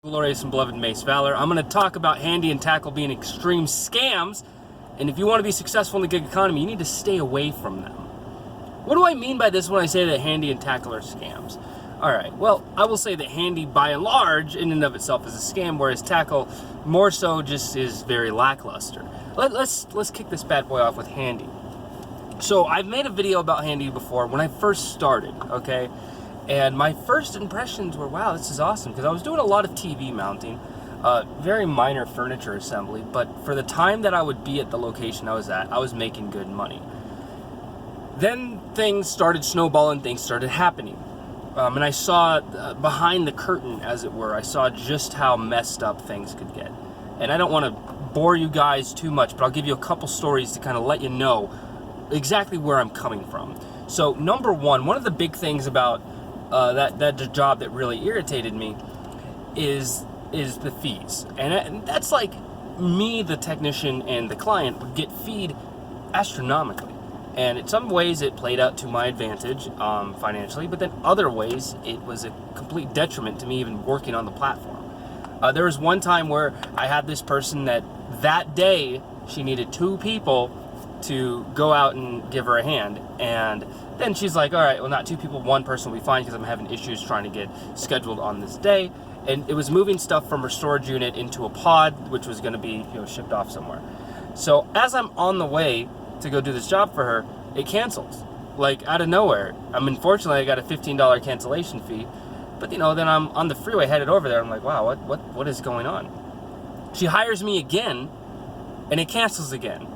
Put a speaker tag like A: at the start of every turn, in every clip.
A: Glorious and beloved MaceValor. I'm going to talk about Handy and Takl being extreme scams, and if you want to be successful in the gig economy, you need to stay away from them. What do I mean by this when I say that Handy and Takl are scams? Alright, well, I will say that Handy, by and large, in and of itself is a scam, whereas Takl, more so, just is very lackluster. Let's kick this bad boy off with Handy. So, I've made a video about Handy before when I first started, okay? And my first impressions were, wow, this is awesome, because I was doing a lot of TV mounting, very minor furniture assembly, but for the time that I would be at the location I was at, I was making good money. Then things started snowballing, things started happening. And I saw behind the curtain, as it were, I saw just how messed up things could get. And I don't want to bore you guys too much, but I'll give you a couple stories to kind of let you know exactly where I'm coming from. So, number one of the big things about that job that really irritated me is the fees, and that's like me, the technician, and the client would get feed astronomically, and in some ways it played out to my advantage financially, but then other ways it was a complete detriment to me even working on the platform. There was one time where I had this person that day she needed 2 people to go out and give her a hand, and then she's like, all right, well, not 2 people, 1 person will be fine because I'm having issues trying to get scheduled on this day. And it was moving stuff from her storage unit into a pod, which was going to be, shipped off somewhere. So as I'm on the way to go do this job for her, it cancels, like out of nowhere. Unfortunately, I got a $15 cancellation fee, but then I'm on the freeway headed over there. I'm like, wow, what is going on? She hires me again, and it cancels again.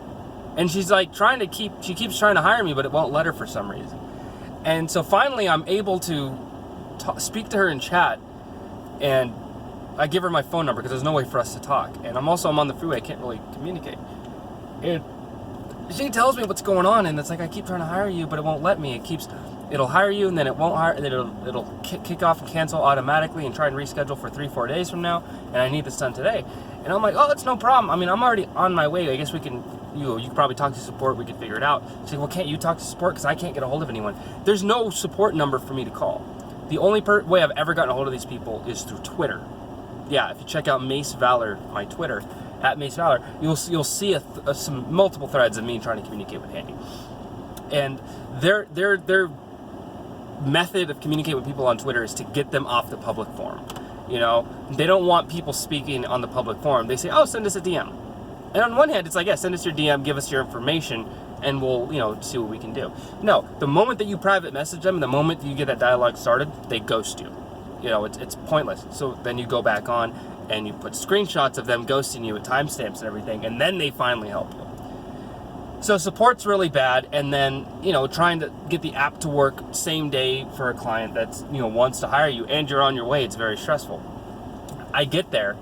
A: And she's like she keeps trying to hire me, but it won't let her for some reason. And so finally I'm able to speak to her in chat, and I give her my phone number because there's no way for us to talk. And I'm on the freeway, I can't really communicate. And she tells me what's going on, and it's like, I keep trying to hire you, but it won't let me. It'll hire you, and then it won't hire, and then it'll kick off and cancel automatically and try and reschedule for 3-4 days from now, and I need this done today. And I'm like, oh, it's no problem. I mean, I'm already on my way. I guess we can, you can probably talk to support, we can figure it out. She's like, well, can't you talk to support? Because I can't get a hold of anyone. There's no support number for me to call. The only way I've ever gotten a hold of these people is through Twitter. Yeah, if you check out MaceValor, my Twitter, at MaceValor, you'll see some multiple threads of me trying to communicate with Handy. And their method of communicating with people on Twitter is to get them off the public forum. They don't want people speaking on the public forum. They say, oh, send us a DM. And on one hand, it's like, yeah, send us your DM, give us your information, and we'll, see what we can do. No, the moment that you private message them, the moment that you get that dialogue started, they ghost you. It's pointless. So then you go back on and you put screenshots of them ghosting you with timestamps and everything, and then they finally help you. So support's really bad, and then, trying to get the app to work same day for a client that's, wants to hire you and you're on your way, it's very stressful. I get there,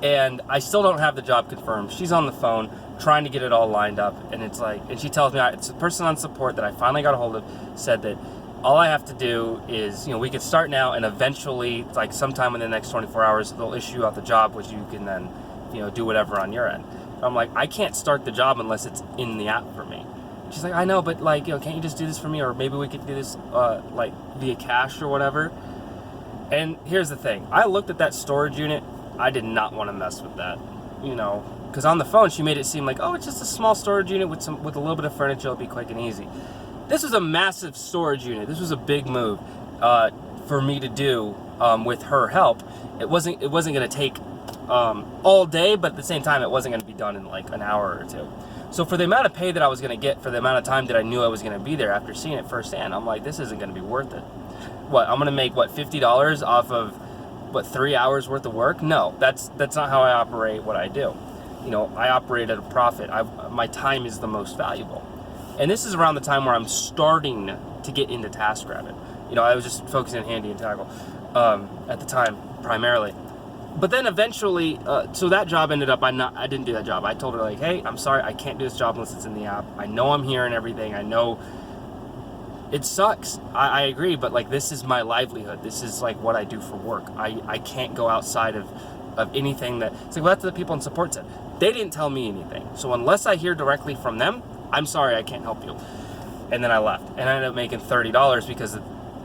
A: and I still don't have the job confirmed. She's on the phone trying to get it all lined up, and it's like, and she tells me, it's the person on support that I finally got a hold of said that all I have to do is, we can start now, and eventually, like sometime in the next 24 hours, they'll issue out the job, which you can then, do whatever on your end. I'm like, I can't start the job unless it's in the app for me. She's like, I know, but can't you just do this for me? Or maybe we could do this via cash or whatever. And here's the thing. I looked at that storage unit. I did not want to mess with that, because on the phone she made it seem like, oh, it's just a small storage unit with a little bit of furniture. It'll be quick and easy. This was a massive storage unit. This was a big move for me to do with her help. It wasn't going to take all day, but at the same time, it wasn't going to be done in like an hour or 2. So for the amount of pay that I was going to get for the amount of time that I knew I was going to be there after seeing it firsthand, I'm like, this isn't going to be worth it. What, I'm going to make, $50 off of, 3 hours worth of work? No, that's not how I operate what I do. I operate at a profit. My time is the most valuable. And this is around the time where I'm starting to get into TaskRabbit. I was just focusing on Handy and Takl at the time, primarily. But then eventually, so that job ended up, I didn't do that job. I told her, like, hey, I'm sorry, I can't do this job unless it's in the app. I know I'm here and everything. I know it sucks. I agree, but this is my livelihood. This is what I do for work. I can't go outside of anything that, it's like, well, that's what the people in support said. They didn't tell me anything. So unless I hear directly from them, I'm sorry, I can't help you. And then I left. And I ended up making $30 because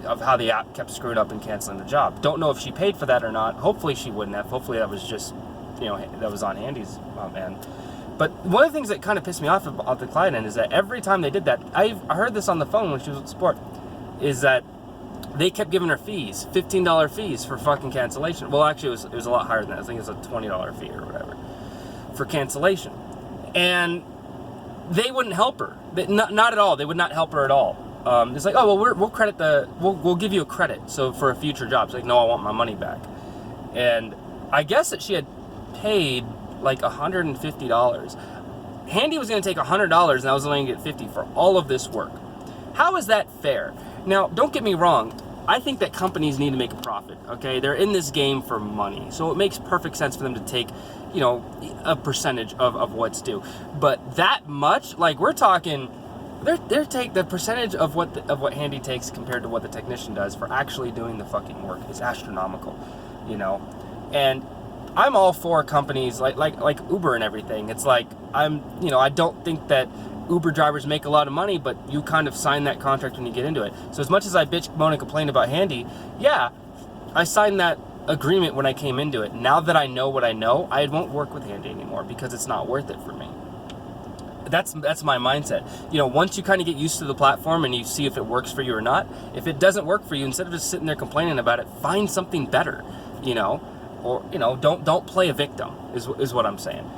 A: of how the app kept screwing up and canceling the job. Don't know if she paid for that or not. Hopefully she wouldn't have. Hopefully that was just, that was on Handy's end. But one of the things that kind of pissed me off about the client end is that every time they did that, I heard this on the phone when she was with support, is that they kept giving her fees, $15 fees for fucking cancellation. Well, actually, it was a lot higher than that. I think it was a $20 fee or whatever for cancellation. And they wouldn't help her. Not at all. They would not help her at all. It's like, oh, well, we'll credit we'll give you a credit. So for a future job. It's like, no, I want my money back. And I guess that she had paid like $150. Handy was going to take $100 and I was only going to get $50 for all of this work. How is that fair? Now, don't get me wrong. I think that companies need to make a profit, okay? They're in this game for money. So it makes perfect sense for them to take, a percentage of what's due. But that much, like we're talking, they take the percentage of what Handy takes compared to what the technician does for actually doing the fucking work is astronomical, And I'm all for companies like Uber and everything. It's like I don't think that Uber drivers make a lot of money, but you kind of sign that contract when you get into it. So as much as I bitch, moan, and complain about Handy, yeah, I signed that agreement when I came into it. Now that I know what I know, I won't work with Handy anymore because it's not worth it for me. That's my mindset. Once you kind of get used to the platform and you see if it works for you or not, if it doesn't work for you, instead of just sitting there complaining about it, find something better, or don't play a victim is what I'm saying.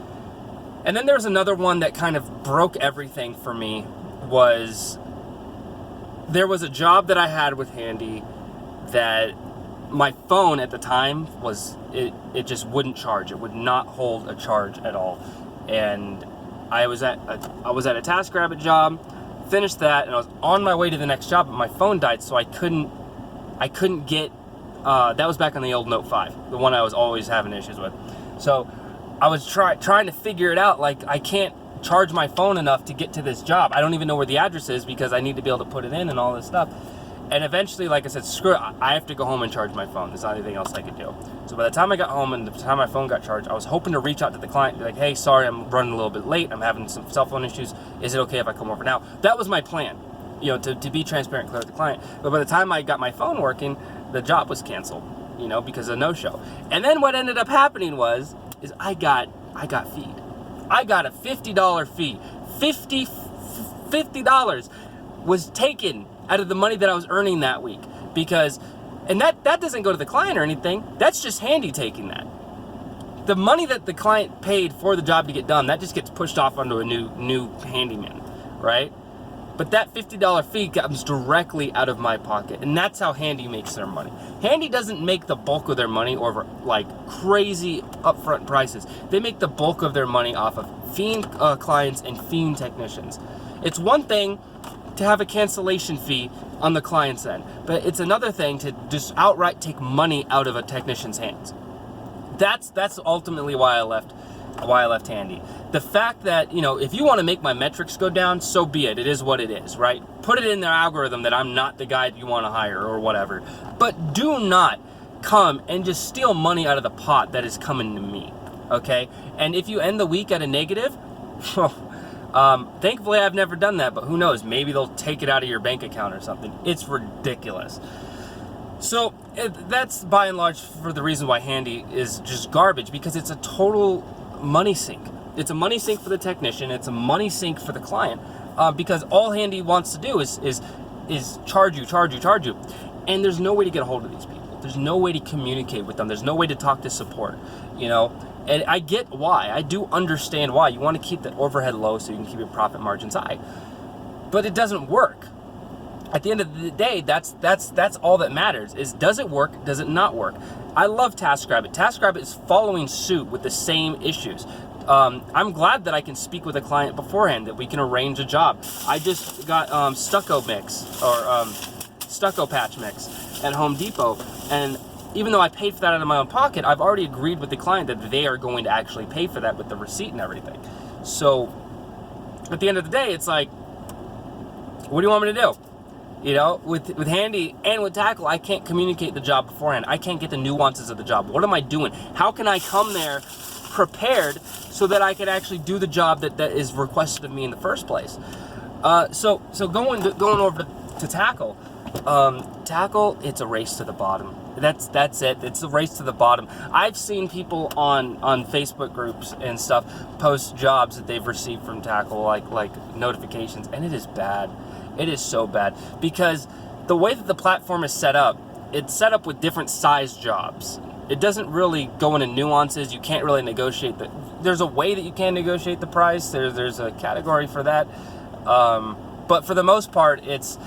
A: And then there's another one that kind of broke everything for me. There was a job that I had with Handy that my phone at the time it just wouldn't charge. It would not hold a charge at all. And I was at a TaskRabbit job, finished that, and I was on my way to the next job, but my phone died, so I couldn't get. That was back on the old Note 5, the one I was always having issues with. So I was trying to figure it out. Like, I can't charge my phone enough to get to this job. I don't even know where the address is because I need to be able to put it in and all this stuff. And eventually, like I said, screw it, I have to go home and charge my phone. There's not anything else I could do. So by the time I got home and the time my phone got charged, I was hoping to reach out to the client and be like, hey, sorry, I'm running a little bit late. I'm having some cell phone issues. Is it okay if I come over now? That was my plan, to be transparent and clear with the client. But by the time I got my phone working, the job was canceled, because of no-show. And then what ended up happening is I got feed. I got a $50 fee. $50 was taken out of the money that I was earning that week, and that doesn't go to the client or anything. That's just Handy taking that. The money that the client paid for the job to get done, that just gets pushed off onto a new handyman, right? But that $50 fee comes directly out of my pocket, and that's how Handy makes their money. Handy doesn't make the bulk of their money over like crazy upfront prices. They make the bulk of their money off of fiend clients and fiend technicians. It's one thing to have a cancellation fee on the client's end, but it's another thing to just outright take money out of a technician's hands. That's ultimately why I left Handy. The fact that, if you want to make my metrics go down, so be it. It is what it is, right? Put it in their algorithm that I'm not the guy you want to hire or whatever. But do not come and just steal money out of the pot that is coming to me, okay? And if you end the week at a negative, thankfully I've never done that, but who knows? Maybe they'll take it out of your bank account or something. It's ridiculous. So that's by and large for the reason why Handy is just garbage, because it's a total money sink. It's a money sink for the technician. It's a money sink for the client, because all Handy wants to do is charge you, and there's no way to get a hold of these people. There's no way to communicate with them. There's no way to talk to support, And I get why. I do understand why. You want to keep the overhead low so you can keep your profit margins high, but it doesn't work. At the end of the day, that's all that matters, is does it work, does it not work? I love TaskRabbit. TaskRabbit is following suit with the same issues. I'm glad that I can speak with a client beforehand, that we can arrange a job. I just got stucco patch mix at Home Depot, and even though I paid for that out of my own pocket, I've already agreed with the client that they are going to actually pay for that with the receipt and everything. So at the end of the day, it's like, what do you want me to do? With Handy and with Takl, I can't communicate the job beforehand. I can't get the nuances of the job. What am I doing? How can I come there prepared so that I can actually do the job that is requested of me in the first place? So going over to Takl, Takl, it's a race to the bottom. That's it. It's a race to the bottom. I've seen people on Facebook groups and stuff post jobs that they've received from Takl, like notifications, and it is bad. It is so bad because the way that the platform is set up, it's set up with different size jobs. It doesn't really go into nuances. You can't really negotiate there's a way that you can negotiate the price. There's a category for that. But for the most part, it's,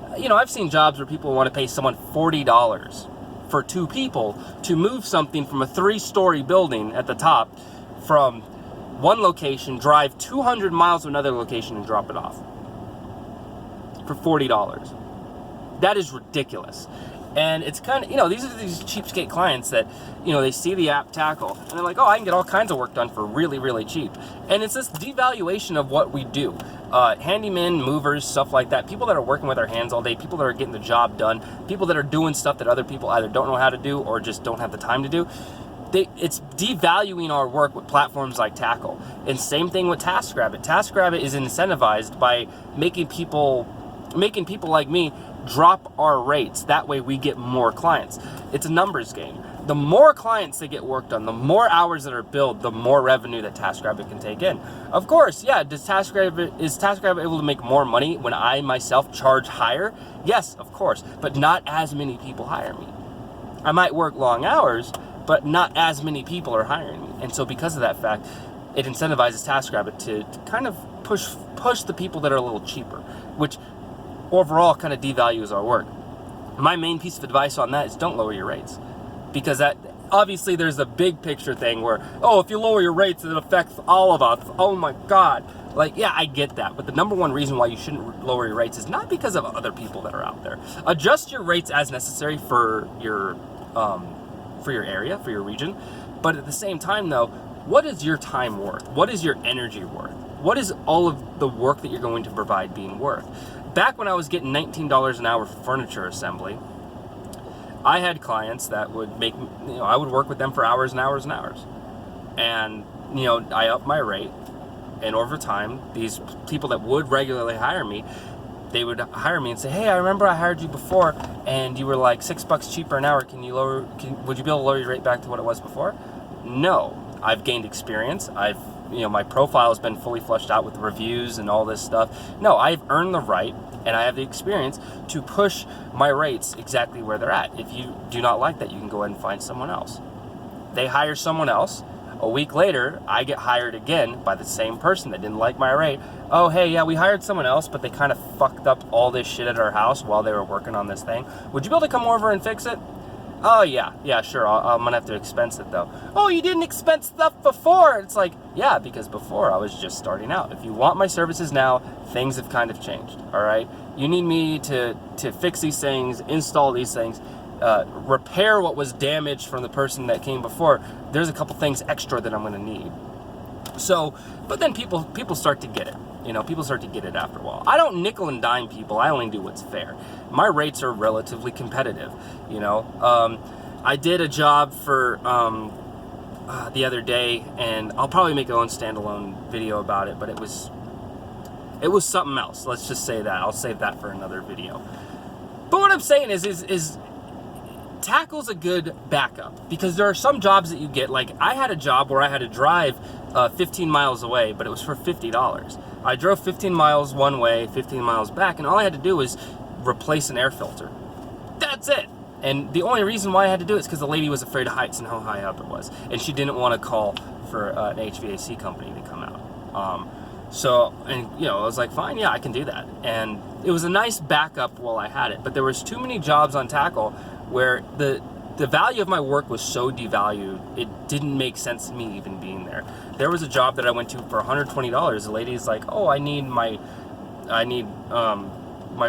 A: I've seen jobs where people want to pay someone $40 for 2 people to move something from a 3-story building at the top from one location, drive 200 miles to another location and drop it off for $40. That is ridiculous. And it's kind of, these are these cheapskate clients that, they see the app Takl and they're like, oh, I can get all kinds of work done for really, really cheap. And it's this devaluation of what we do. Handymen, movers, stuff like that, people that are working with their hands all day, people that are getting the job done, people that are doing stuff that other people either don't know how to do or just don't have the time to do. It's devaluing our work with platforms like Takl. And same thing with TaskRabbit. TaskRabbit is incentivized by making people like me drop our rates. That way we get more clients. It's a numbers game. The more clients that get work done, the more hours that are billed, the more revenue that TaskRabbit can take in. Of course, yeah, is TaskRabbit able to make more money when I myself charge higher? Yes, of course, but not as many people hire me. I might work long hours, but not as many people are hiring me. And so because of that fact, it incentivizes TaskRabbit to kind of push the people that are a little cheaper, which overall kind of devalues our work. My main piece of advice on that is don't lower your rates, because that obviously there's a big picture thing where, oh, if you lower your rates, it affects all of us. Oh my God. Like, yeah, I get that. But the number one reason why you shouldn't lower your rates is not because of other people that are out there. Adjust your rates as necessary for your area, for your region. But at the same time though, what is your time worth? What is your energy worth? What is all of the work that you're going to provide being worth? Back when I was getting $19 an hour for furniture assembly, I had clients that would make, I would work with them for hours and hours and hours. And, I upped my rate. And over time, these people that would regularly hire me, they would hire me and say, hey, I remember I hired you before and you were like $6 cheaper an hour. Would you be able to lower your rate back to what it was before? No, I've gained experience. My profile has been fully fleshed out with reviews and all this stuff. No, I've earned the right and I have the experience to push my rates exactly where they're at. If you do not like that, you can go ahead and find someone else. They hire someone else. A week later, I get hired again by the same person that didn't like my rate. Oh, hey, yeah, we hired someone else, but they kind of fucked up all this shit at our house while they were working on this thing. Would you be able to come over and fix it? Oh, yeah, sure. I'm going to have to expense it, though. Oh, you didn't expense stuff before. It's like, yeah, because before I was just starting out. If you want my services now, things have kind of changed, all right? You need me to fix these things, install these things, repair what was damaged from the person that came before. There's a couple things extra that I'm going to need. So, but then people start to get it. People start to get it after a while. I don't nickel and dime people. I only do what's fair. My rates are relatively competitive. I did a job for the other day, and I'll probably make my own standalone video about it, but it was something else. Let's just say that. I'll save that for another video. But what I'm saying is Takl's a good backup, because there are some jobs that you get, like I had a job where I had to drive 15 miles away, but it was for $50. I drove 15 miles one way, 15 miles back, and all I had to do was replace an air filter. That's it. And the only reason why I had to do it is because the lady was afraid of heights and how high up it was, and she didn't want to call for an HVAC company to come out. I was like, fine, yeah, I can do that. And it was a nice backup while I had it, but there was too many jobs on Takl where the value of my work was so devalued, it didn't make sense to me even being there. There was a job that I went to for $120. The lady's like, oh, I need my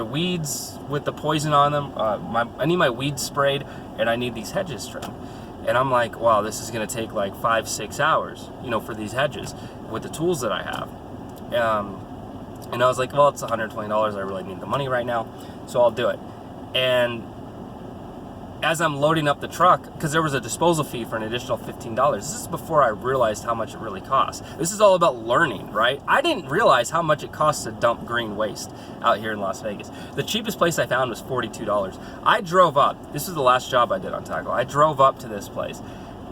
A: weeds with the poison on them. I need my weeds sprayed, and I need these hedges trimmed. And I'm like, wow, this is gonna take like 5-6 hours, for these hedges with the tools that I have. And I was like, well, it's $120. I really need the money right now, so I'll do it. And as I'm loading up the truck, because there was a disposal fee for an additional $15. This is before I realized how much it really costs. This is all about learning, right? I didn't realize how much it costs to dump green waste out here in Las Vegas. The cheapest place I found was $42. I drove up. This is the last job I did on Takl. I drove up to this place,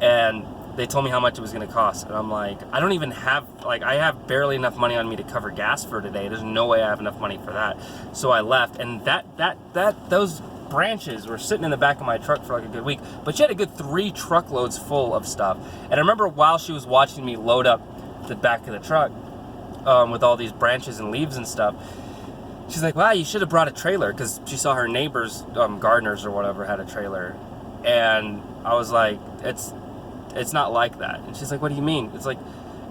A: and they told me how much it was going to cost, and I'm like, I don't even have, like, I have barely enough money on me to cover gas for today. There's no way I have enough money for that. So I left, and those branches were sitting in the back of my truck for like a good week, but she had a good 3 truckloads full of stuff. And I remember while she was watching me load up the back of the truck with all these branches and leaves and stuff, she's like, wow, you should have brought a trailer, because she saw her neighbors, gardeners or whatever, had a trailer. And I was like, it's not like that. And she's like, what do you mean? It's like,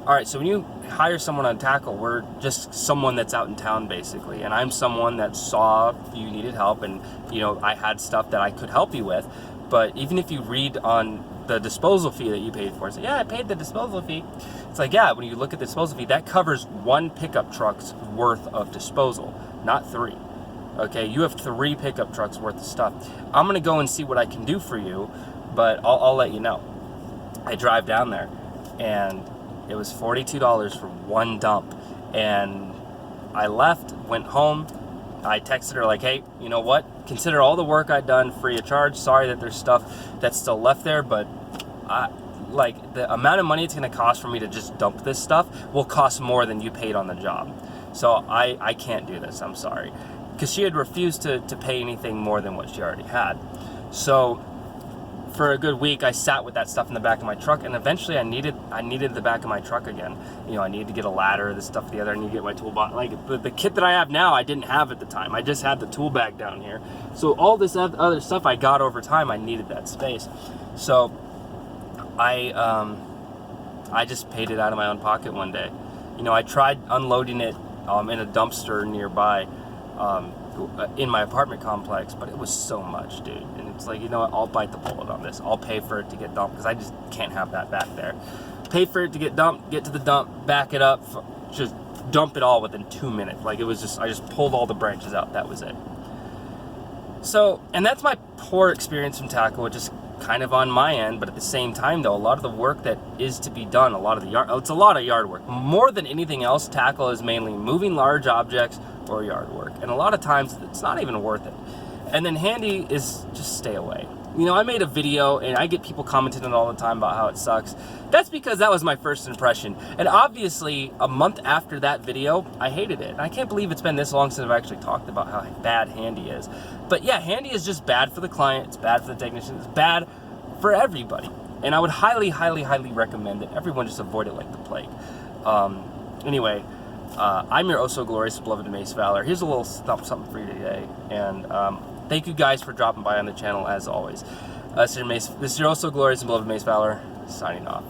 A: all right, so when you hire someone on Takl, we're just someone that's out in town, basically. And I'm someone that saw you needed help, and, you know, I had stuff that I could help you with. But even if you read on the disposal fee that you paid for, say, yeah, I paid the disposal fee. It's like, yeah, when you look at the disposal fee, that covers 1 pickup truck's worth of disposal, not 3. Okay, you have 3 pickup trucks worth of stuff. I'm gonna go and see what I can do for you, but I'll let you know. I drive down there, and it was $42 for 1 dump. And I left, went home. I texted her like, hey, you know what? Consider all the work I'd done free of charge. Sorry that there's stuff that's still left there, but like the amount of money it's going to cost for me to just dump this stuff will cost more than you paid on the job. So I can't do this. I'm sorry. Because she had refused to pay anything more than what she already had. So for a good week, I sat with that stuff in the back of my truck, and eventually I needed the back of my truck again. You know, I needed to get a ladder, this stuff together. I need to get my toolbox. Like the kit that I have now, I didn't have at the time. I just had the tool bag down here. So all this other stuff I got over time, I needed that space. So I just paid it out of my own pocket one day. You know, I tried unloading it in a dumpster nearby in my apartment complex, but it was so much, dude. And it's like, you know what, I'll bite the bullet on this. I'll pay for it to get dumped, because I just can't have that back there. Pay for it to get dumped, get to the dump, back it up, just dump it all within 2 minutes. Like, it was just, I just pulled all the branches out, that was it. So, and that's my poor experience from Takl, which is kind of on my end, but at the same time, though, a lot of the work that is to be done, it's a lot of yard work. More than anything else, Takl is mainly moving large objects or yard work, and a lot of times it's not even worth it. And then Handy is just stay away. You know, I made a video, and I get people commenting on it all the time about how it sucks. That's because that was my first impression. And obviously, a month after that video, I hated it. And I can't believe it's been this long since I've actually talked about how bad Handy is. But yeah, Handy is just bad for the client, it's bad for the technician, it's bad for everybody. And I would highly, highly, highly recommend that everyone just avoid it like the plague. Anyway, I'm your oh-so-glorious, beloved MaceValor. Here's a little something for you today. And thank you guys for dropping by on the channel, as always. This is your oh-so-glorious and beloved MaceValor, signing off.